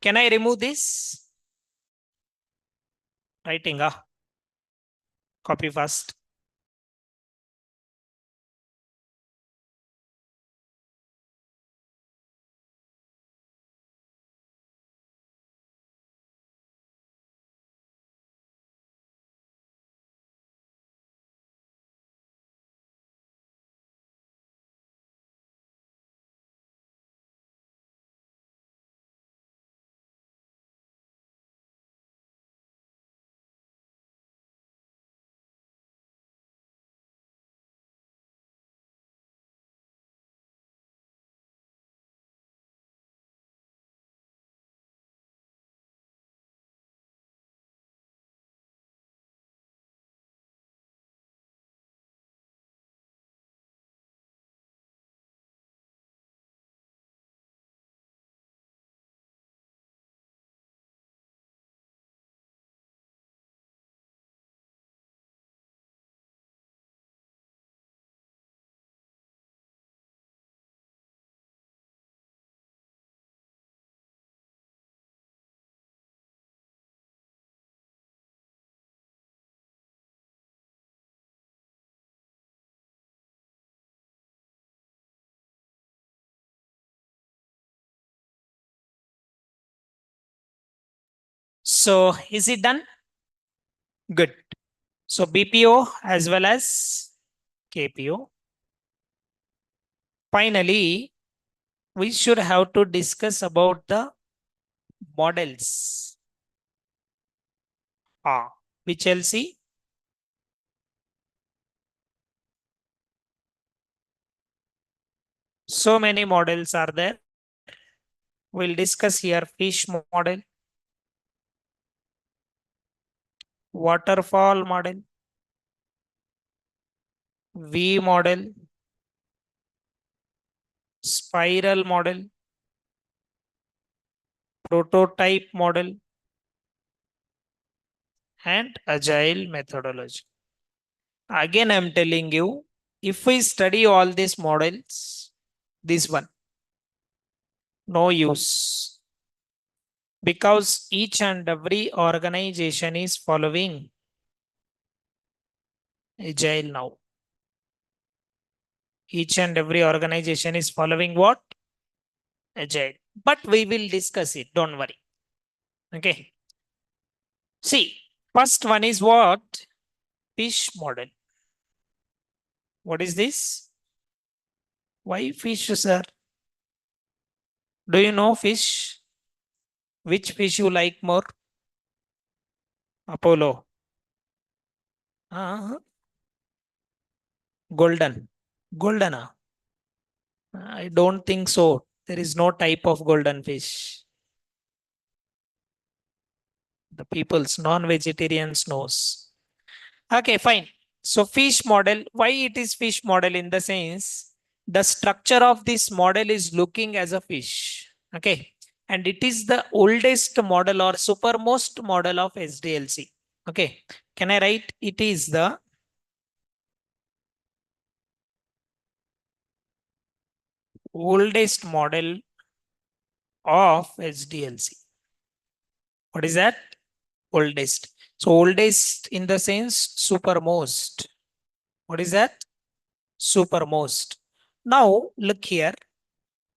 Can I remove this? Writing, copy first. So is it done? Good. So BPO as well as KPO. Finally, we should have to discuss about the models. Which LC? So many models are there. We'll discuss here fish model, waterfall model, V model, spiral model, prototype model, and agile methodology. Again, I'm telling you, if we study all these models, this one, no use. Because each and every organization is following agile now. Each and every organization is following what? Agile. But we will discuss it. Don't worry. Okay. See, first one is what? Fish model. What is this? Why fish, sir? Do you know fish? Which fish you like more? Apollo. Golden. Golden. I don't think so. There is no type of golden fish. The people's non-vegetarians knows. Okay, fine. So fish model, why it is fish model in the sense, the structure of this model is looking as a fish. Okay. And it is the oldest model or supermost model of SDLC. Okay. Can I write? It is the oldest model of SDLC. What is that? Oldest. So oldest in the sense supermost. What is that? Supermost. Now look here.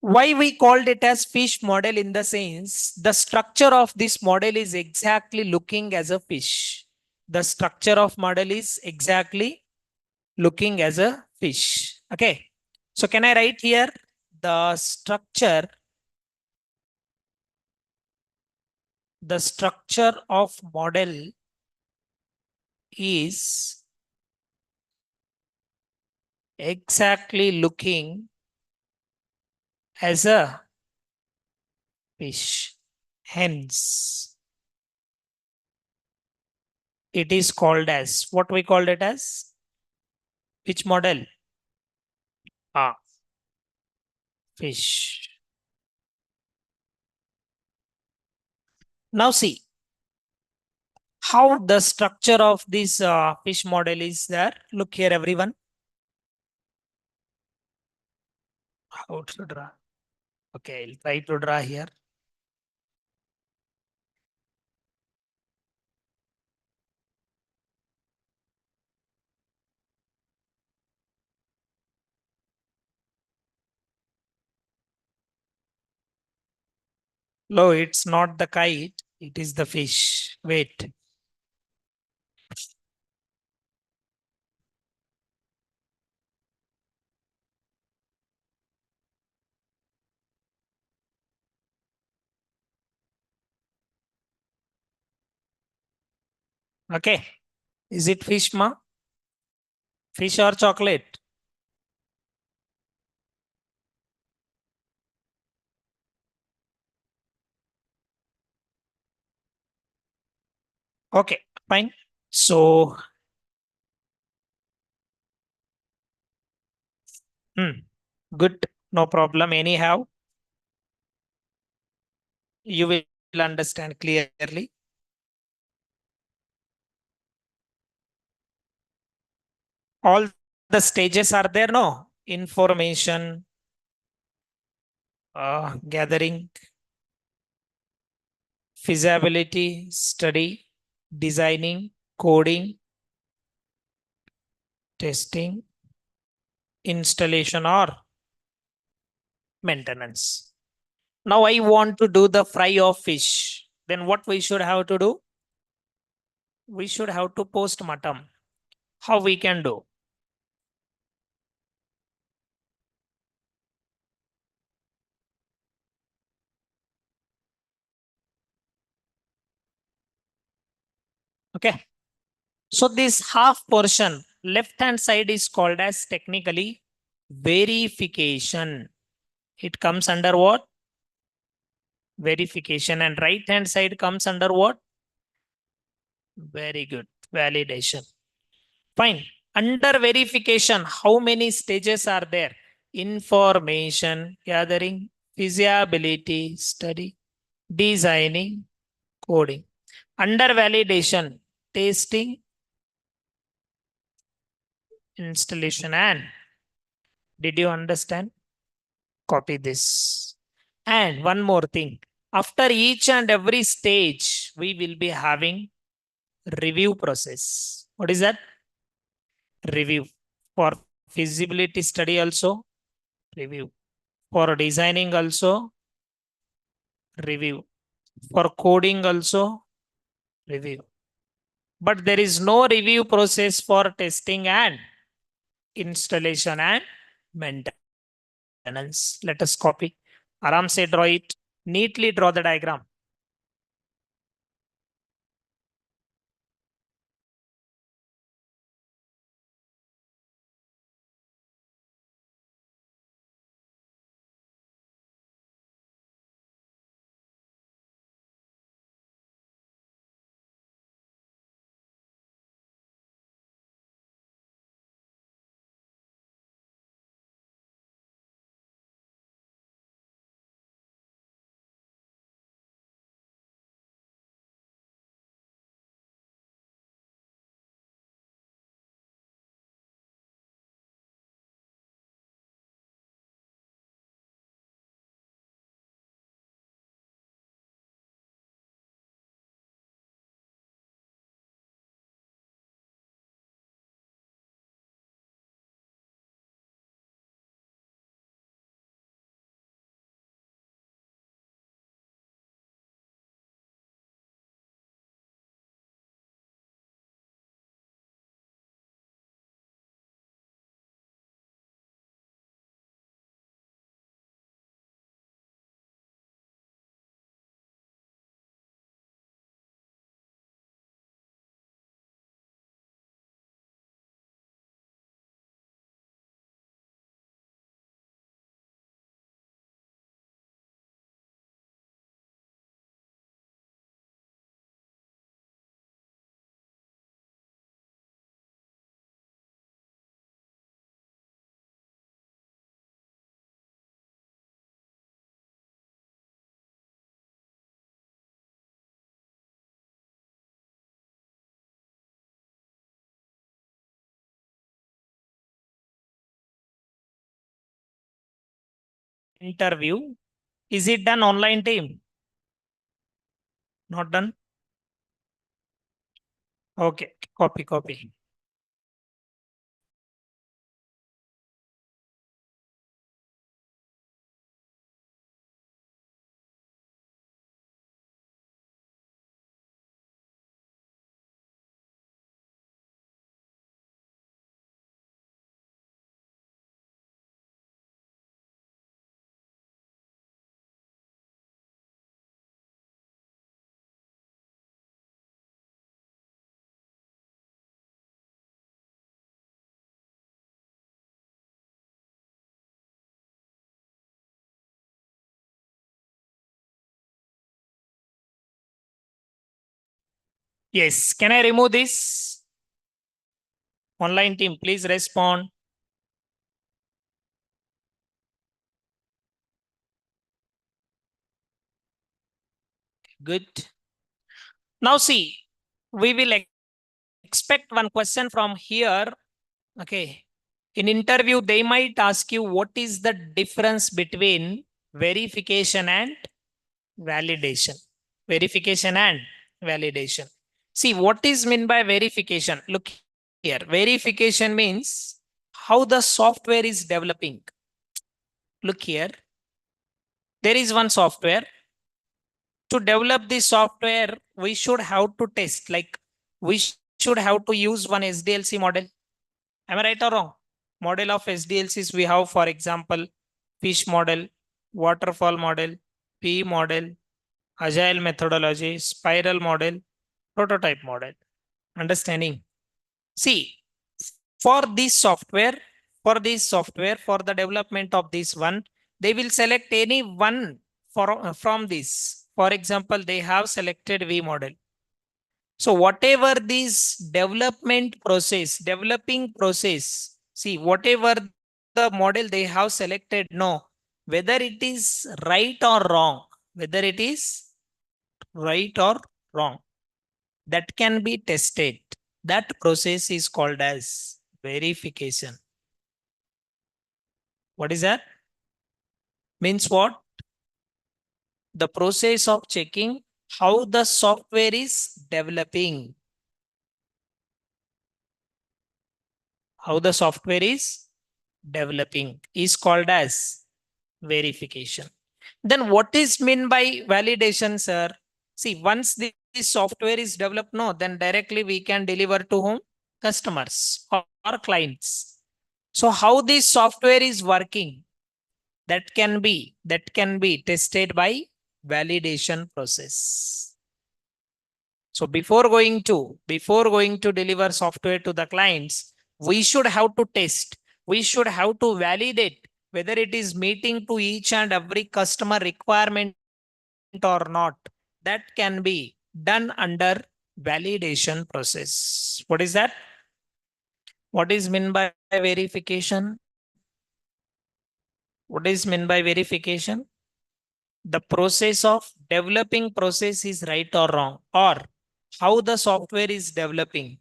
Why we called it as fish model in the sense the structure of this model is exactly looking as a fish. The structure of model is exactly looking as a fish. Okay. So can I write here the structure of model is exactly looking as a fish. Hence, it is called as what we called it as? Which model? Fish. Now see how the structure of this fish model is there. Look here, everyone. How to draw? Okay, I'll try to draw here. No, it's not the kite. It is the fish. Wait. Okay. Is it fish, ma? Fish or chocolate? Okay, fine. So, good. No problem. Anyhow, you will understand clearly. All the stages are there, no? Information, gathering, feasibility, study, designing, coding, testing, installation, or maintenance. Now I want to do the fry of fish. Then what we should have to do? We should have to post mortem. How we can do? Okay. So this half portion, left hand side is called as technically verification. It comes under what? Verification. And right hand side comes under what? Very good. Validation. Fine. Under verification, how many stages are there? Information gathering, feasibility study, designing, coding. Under validation, testing, installation, and did you understand? Copy this. And one more thing. After each and every stage, we will be having review process. What is that? Review. For feasibility study also, review. For designing also, review. For coding also, review. But there is no review process for testing and installation and maintenance. Let us copy. Aram se draw it. Neatly draw the diagram. Interview. Is it done online team? Not done? Okay. Copy, copy. Yes. Can I remove this? Online team, please respond. Good. Now see, we will expect one question from here. Okay. In interview, they might ask you what is the difference between verification and validation. Verification and validation. See, what is meant by verification? Look here. Verification means how the software is developing. Look here. There is one software. To develop this software, we should have to test. Like we should have to use one SDLC model. Am I right or wrong? Model of SDLCs we have, for example, fish model, waterfall model, P model, agile methodology, spiral model, prototype model. Understanding? See, for this software, for the development of this one, they will select any one from this. For example, they have selected V model. So whatever this developing process, see, whatever the model they have selected, no, whether it is right or wrong, whether it is right or wrong, that can be tested. That process is called as verification. What is that? Means what? The process of checking how the software is developing. How the software is developing is called as verification. Then what is meant by validation, sir? See, once this software is developed, no, then directly we can deliver to whom? Customers or clients. So how this software is working, that can be tested by validation process. So before going to deliver software to the clients, we should have to test. We should have to validate whether it is meeting to each and every customer requirement or not. That can be done under validation process. What is that? What is meant by verification? What is meant by verification? The process of developing process is right or wrong, or how the software is developing,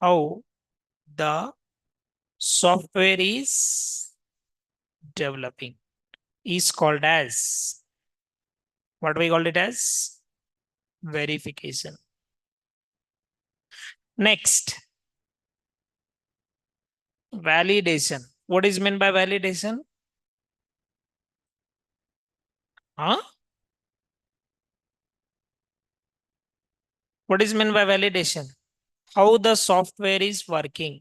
how the software is developing is called as, what we call it as, verification. Next, validation. What is meant by validation? Huh? What is meant by validation? How the software is working,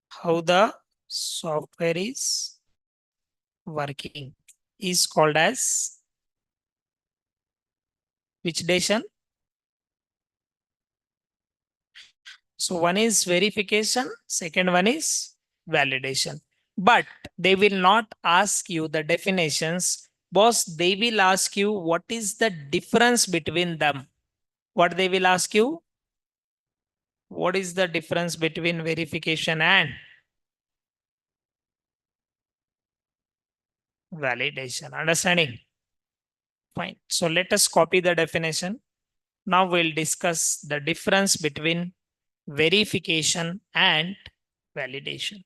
how the software is working is called as which dation? So one is verification, second one is validation. But they will not ask you the definitions. Boss, they will ask you what is the difference between them. What they will ask you? What is the difference between verification and validation? Understanding? Fine. So let us copy the definition. Now we'll discuss the difference between verification and validation.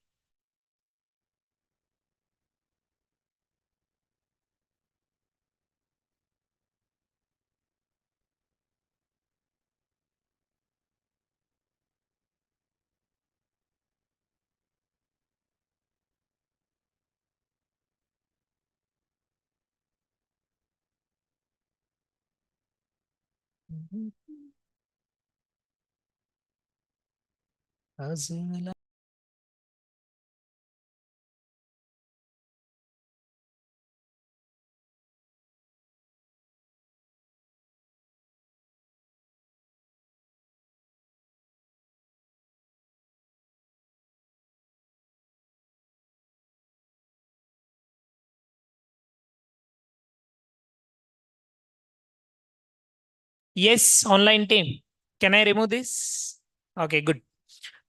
Yes, online team. Can I remove this? Okay, good.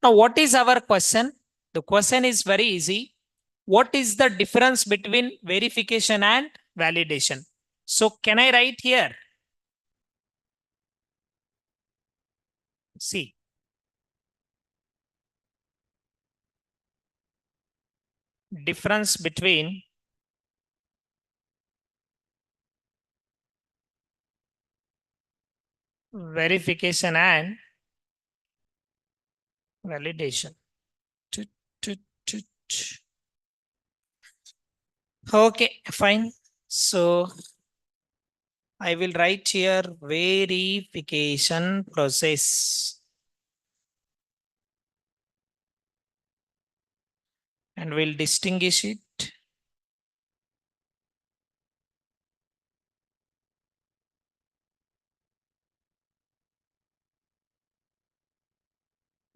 Now, what is our question? The question is very easy. What is the difference between verification and validation? So, can I write here? See, difference between verification and validation. Tut, tut, tut. Okay, fine. So, I will write here verification process and we'll distinguish it.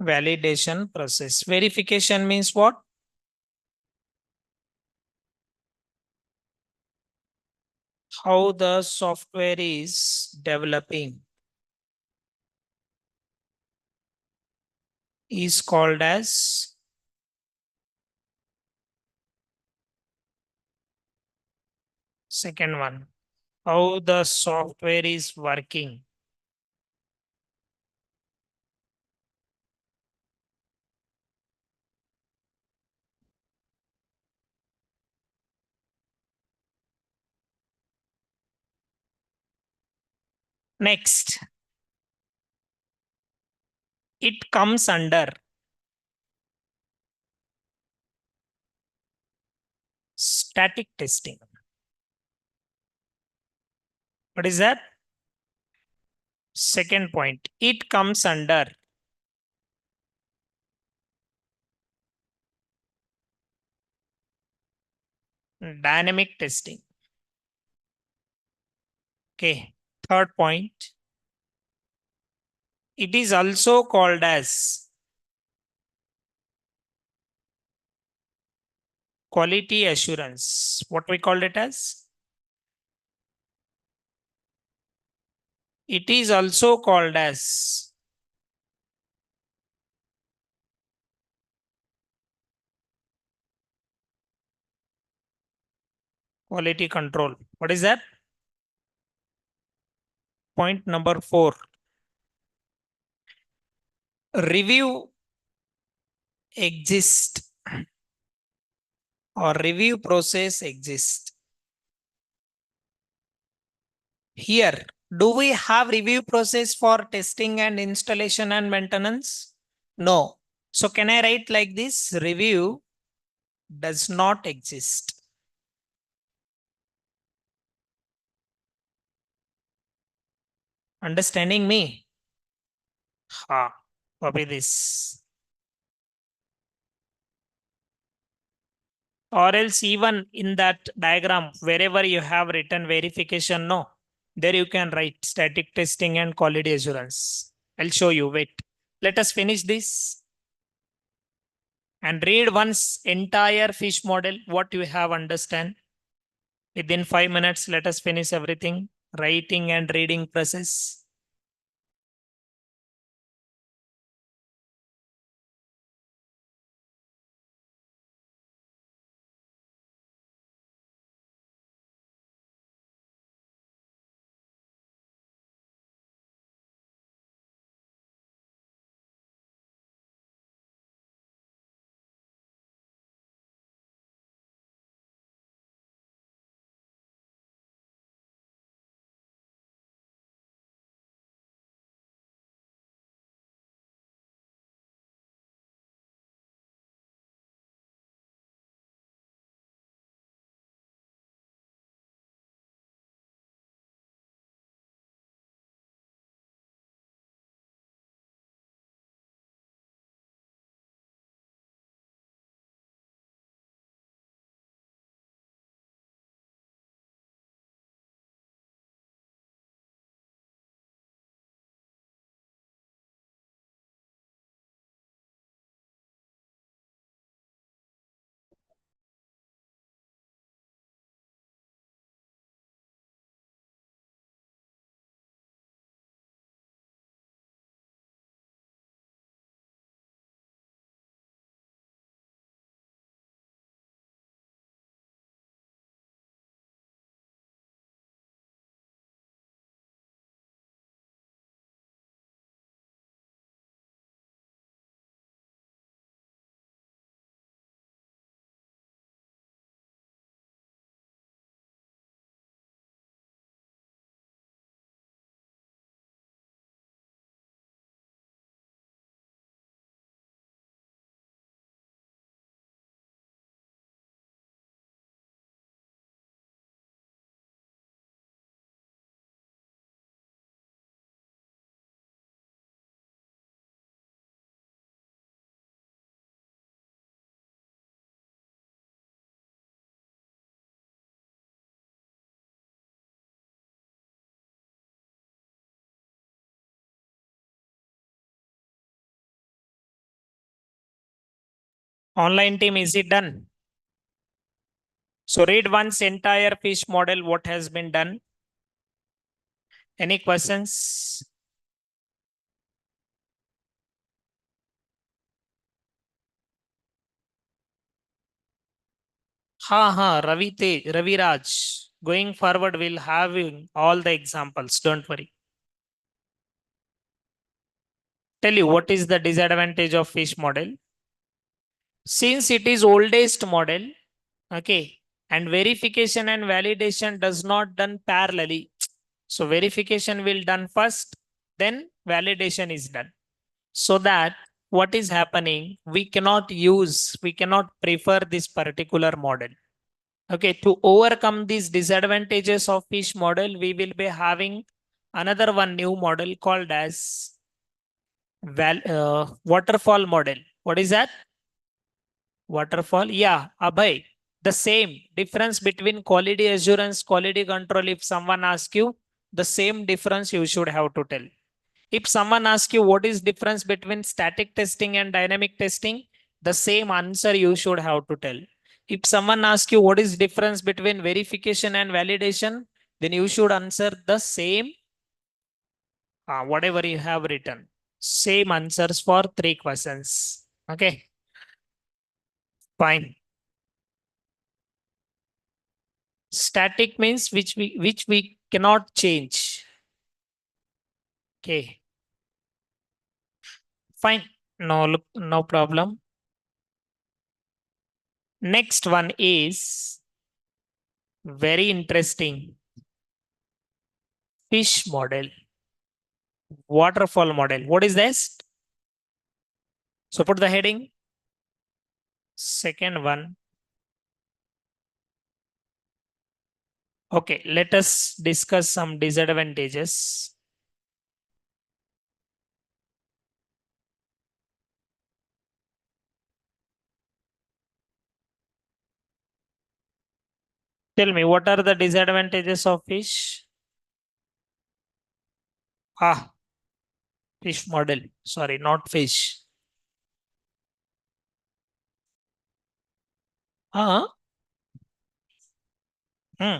Validation process. Verification means what? How the software is developing is called as second one. How the software is working. Next, it comes under static testing. What is that? Second point. It comes under dynamic testing. Okay. Third point. It is also called as quality assurance. What we call it as? It is also called as quality control. What is that? Point number 4. Review exist or review process exists. Here, do we have review process for testing and installation and maintenance? No. So can I write like this? Review does not exist. Understanding me? Ha. Copy this. Or else even in that diagram, wherever you have written verification, no, there you can write static testing and quality assurance. I'll show you. Wait. Let us finish this and read once entire fish model, what you have understand. Within 5 minutes, let us finish everything, writing and reading process. Online team, is it done? So read once entire fish model, what has been done. Any questions? Ravi Raj. Going forward, we'll have all the examples. Don't worry. Tell you what is the disadvantage of fish model. Since it is oldest model, okay, and verification and validation does not done parallelly. So verification will done first, then validation is done. So that what is happening, we cannot prefer this particular model. Okay, to overcome these disadvantages of fish model, we will be having another one new model called as waterfall model. What is that? Waterfall. Yeah, Abhay. The same difference between quality assurance, quality control. If someone asks you, the same difference you should have to tell. If someone asks you what is difference between static testing and dynamic testing, the same answer you should have to tell. If someone asks you what is difference between verification and validation, then you should answer the same, whatever you have written. Same answers for 3 questions. Okay, fine. Static means which we cannot change. Okay, fine. No problem. Next one is very interesting. Fish model, waterfall model. What is this? So put the heading. Second one. Okay, let us discuss some disadvantages. Tell me, what are the disadvantages of fish? Ah, fish model. Sorry, not fish. Ah, hmm.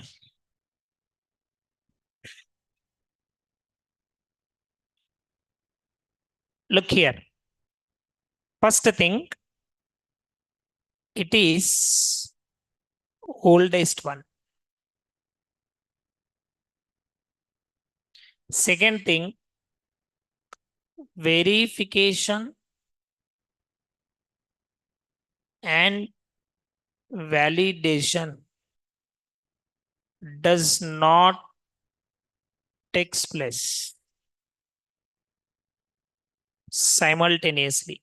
Look here. First thing, it is oldest one. Second thing, verification and validation does not takes place simultaneously,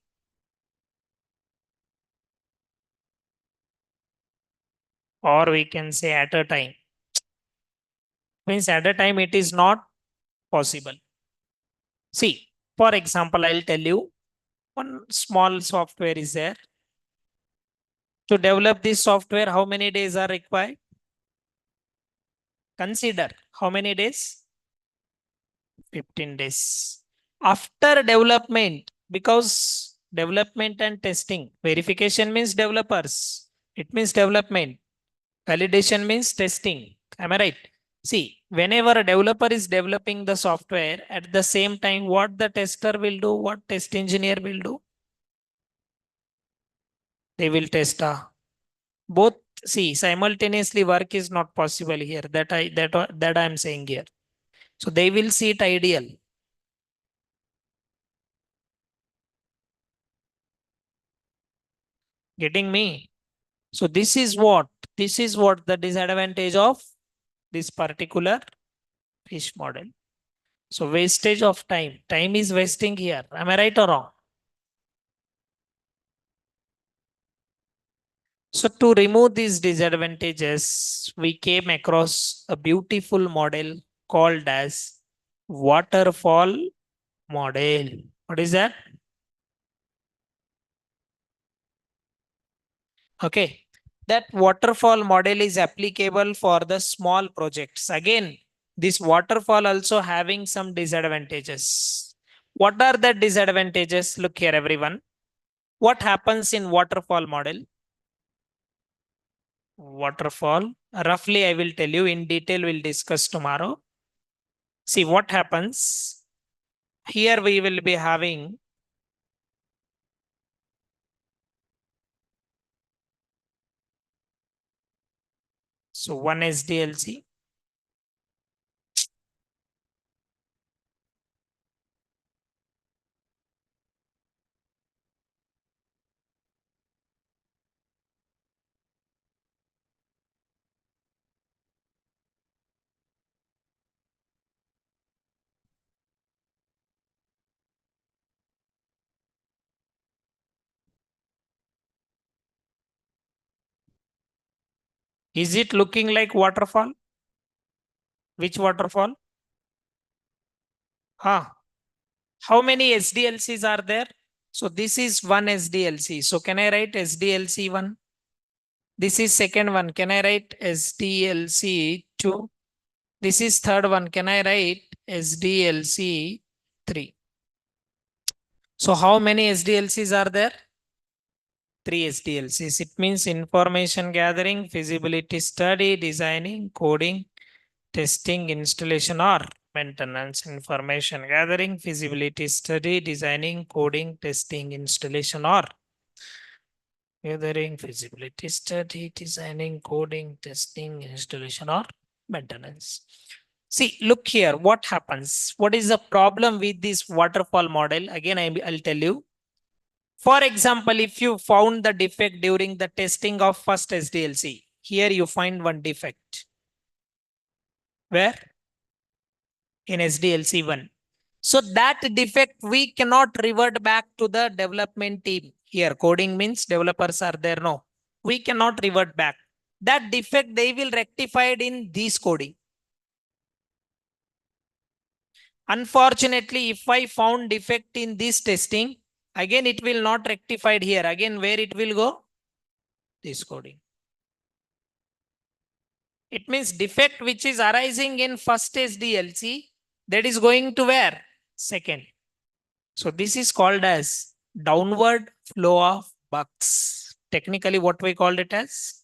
or we can say at a time. Means at a time it is not possible. See, for example, I'll tell you one small software is there. To develop this software, how many days are required? Consider how many days? 15 days. After development, because development and testing, verification means developers, it means development, validation means testing. Am I right? See, whenever a developer is developing the software, at the same time, what the tester will do, what test engineer will do, they will test both. See, simultaneously work is not possible here. That I am saying here. So they will see it ideal. Getting me? So this is what the disadvantage of this particular fish model. So wastage of time. Time is wasting here. Am I right or wrong? So to remove these disadvantages, we came across a beautiful model called as waterfall model. What is that? Okay. That waterfall model is applicable for the small projects. Again, this waterfall also having some disadvantages. What are the disadvantages? Look here, everyone. What happens in waterfall model? Waterfall, roughly I will tell you, in detail we'll discuss tomorrow. See what happens. Here we will be having so one SDLC. Is it looking like waterfall? Which waterfall? Huh. How many SDLCs are there? So this is one SDLC. So can I write SDLC 1? This is second one. Can I write SDLC 2? This is third one. Can I write SDLC 3? So how many SDLCs are there? 3 SDLCs. It means information gathering, feasibility study, designing, coding, testing, installation, or maintenance. Information gathering, feasibility study, designing, coding, testing, installation, or gathering, feasibility study, designing, coding, testing, installation, or maintenance. See, look here, what happens? What is the problem with this waterfall model? Again, I'll tell you. For example, if you found the defect during the testing of first SDLC, here you find one defect. Where? In SDLC 1. So that defect we cannot revert back to the development team. Here coding means developers are there. No, we cannot revert back. That defect they will rectify it in this coding. Unfortunately, if I found defect in this testing, again it will not rectified here. Again, where it will go? This coding. It means defect which is arising in first SDLC, that is going to where? Second. So this is called as downward flow of bugs. Technically, what we called it as?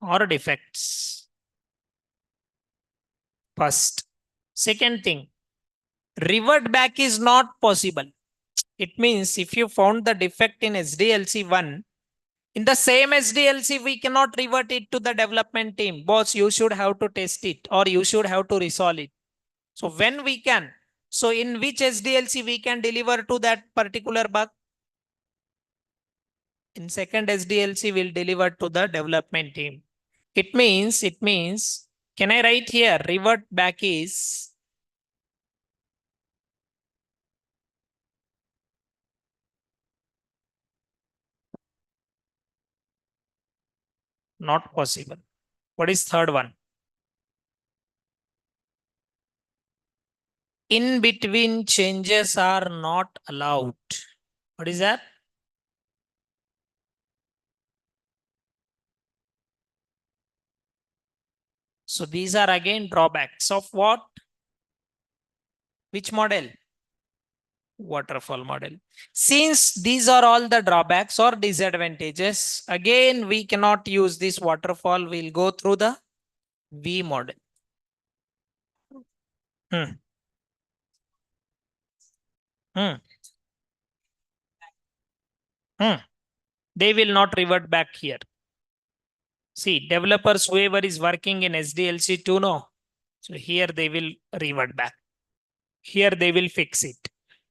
Or defects. First. Second thing, revert back is not possible. It means if you found the defect in SDLC 1, in the same SDLC, we cannot revert it to the development team. Boss, you should have to test it or you should have to resolve it. So when we can, so in which SDLC we can deliver to that particular bug? In second SDLC will deliver to the development team. It means, can I write here revert back is not possible. What is third one? In between changes are not allowed. What is that? So these are again drawbacks of what? Which model? Waterfall model. Since these are all the drawbacks or disadvantages, again, we cannot use this waterfall. We'll go through the V model. Hmm. Hmm. Hmm. They will not revert back here. See, developers, whoever is working in SDLC 2, no. So here they will revert back. Here they will fix it.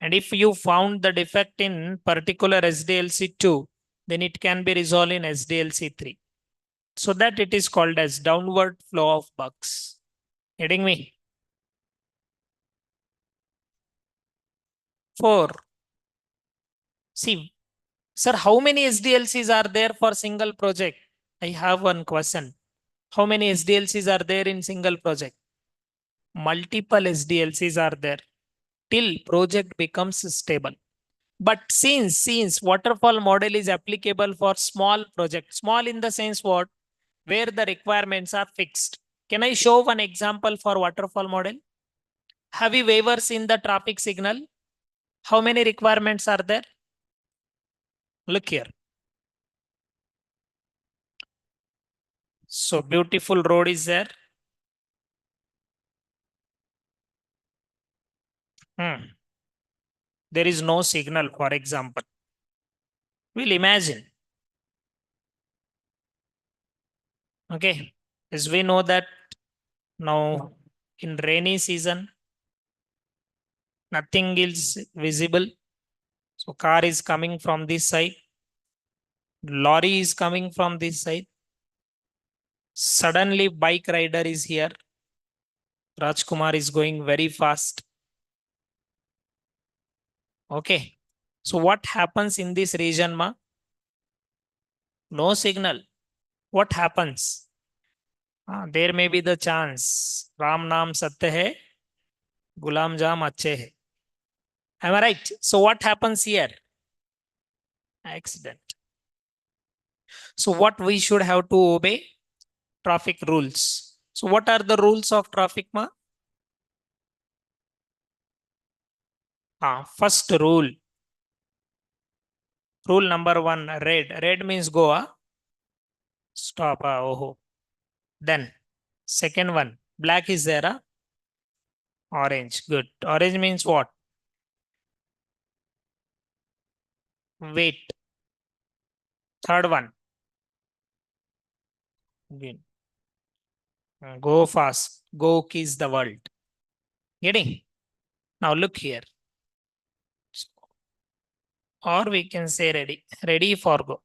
And if you found the defect in particular SDLC 2, then it can be resolved in SDLC 3. So that it is called as downward flow of bugs. Getting me? 4. See, sir, how many SDLCs are there for single project? I have one question. How many SDLCs are there in single project? Multiple SDLCs are there till project becomes stable. But since waterfall model is applicable for small project, small in the sense what? Where the requirements are fixed. Can I show one example for waterfall model? Have you ever seen the traffic signal? How many requirements are there? Look here. So beautiful road is there. There is no signal, for example. We'll imagine. Okay. As we know that now in rainy season, nothing is visible. So car is coming from this side. Lorry is coming from this side. Suddenly bike rider is here. Rajkumar is going very fast. Okay. So what happens in this region, ma? No signal. What happens? There may be the chance. Ram Naam Satya hai, Gulam Jam Acche hai. Am I right? So what happens here? Accident. So what we should have to obey? Traffic rules. So what are the rules of traffic, ma? First rule. Rule number one, red. Red means go. Stop. Oh. Then second one, black is there. Orange. Good. Orange means what? Wait. Third one. Green. Go fast. Go kiss the world. Getting? Now look here. Or we can say ready. Ready for go.